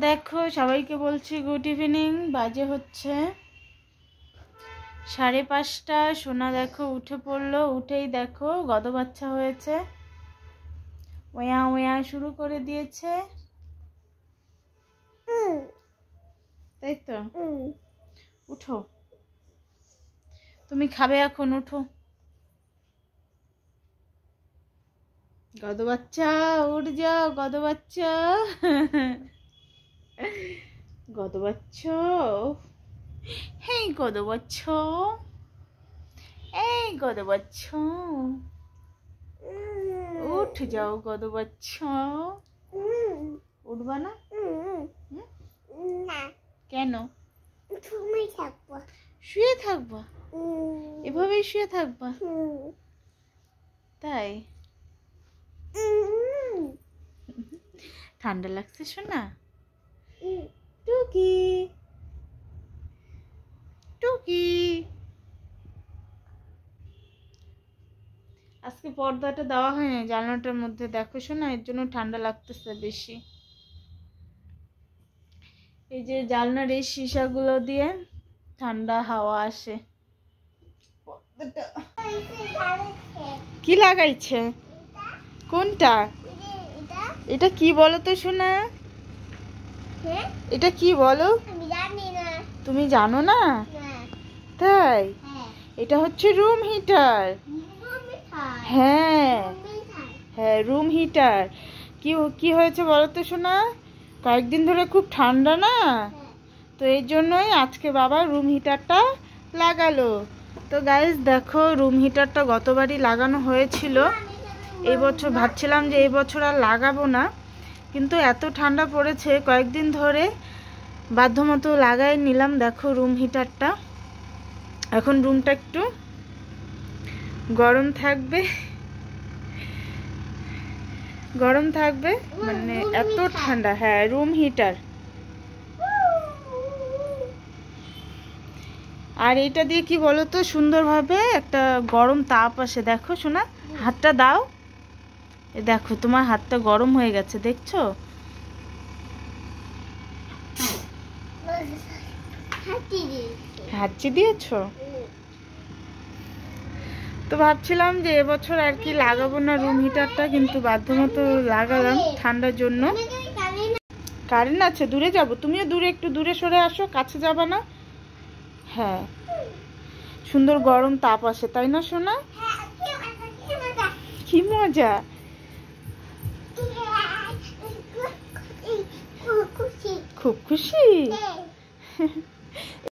দেখো সবাইকে বলছি গুড ইভিনিং। বাজে হচ্ছে 5:30। সোনা দেখো উঠে পড়লো, উঠেই দেখো গদ বাচ্চা হয়েছে, ওয়া ওয়া শুরু করে দিয়েছে, তাই তো। উঠো, তুমি খাবে এখন, উঠো। গদ বাচ্চা উঠ যাও, গদ বাচ্চা গদ বাচ্চা, হেই গদ বাচ্চা, এই গদ বাচ্চা, উঠ যাও গদ বাচ্চা। উঠবা না? কেন? শুয়ে থাকবা? এভাবেই শুয়ে থাকবা? তাই? ঠান্ডা লাগছে সোনা? টুকি টুকি, আজকে পর্দাটা দেওয়া হয়নি জানলাটার মধ্যে, দেখো শোনা, এর জন্য ঠান্ডা লাগতেছে বেশি। এই যে জানলার এই শিশাগুলো দিয়ে ঠান্ডা হাওয়া আসে। কি লাগাইছে? কোনটা? এটা কি বলো তো শোনা? এটা কি বলো? তুমি জানো না? তাই? এটা হচ্ছে রুম হিটার। হ্যাঁ হ্যাঁ, রুম হিটার। কি কি হয়েছে বলো তো শোনা? কয়েকদিন ধরে খুব ঠান্ডা না, তো এই জন্যই আজকে বাবা রুম হিটারটা লাগালো। তো গাইস দেখো, রুম হিটারটা গতবারই লাগানো হয়েছিল, এই বছর ভাবছিলাম যে এই বছর আর লাগাবো না, কিন্তু এত ঠান্ডা পড়েছে কয়েকদিন ধরে বাধ্যমতো লাগাই নিলাম। দেখো রুম হিটারটা, এখন রুমটা একটু গরম থাকবে, গরম থাকবে, মানে এত ঠান্ডা। হ্যাঁ, রুম হিটার। আর এটা দিয়ে কি বলতো, সুন্দরভাবে একটা গরম তাপ আসে। দেখো শোনা, হাতটা দাও, দেখো তোমার হাতটা গরম হয়ে গেছে, দেখছো? হাঁচি দিয়েছো? তো ভাবছিলাম যে এবছর আর কি লাগাবো না রুম হিটারটা, কিন্তু বাধ্যমতো লাগালাম ঠান্ডার জন্য। কারেন্ট আছে? দূরে যাব? তুমিও দূরে, একটু দূরে সরে আসো, কাছে যাবা না? হ্যাঁ, সুন্দর গরম তাপ আসে, তাই না সোনা? কি মজা! খুব খুশি?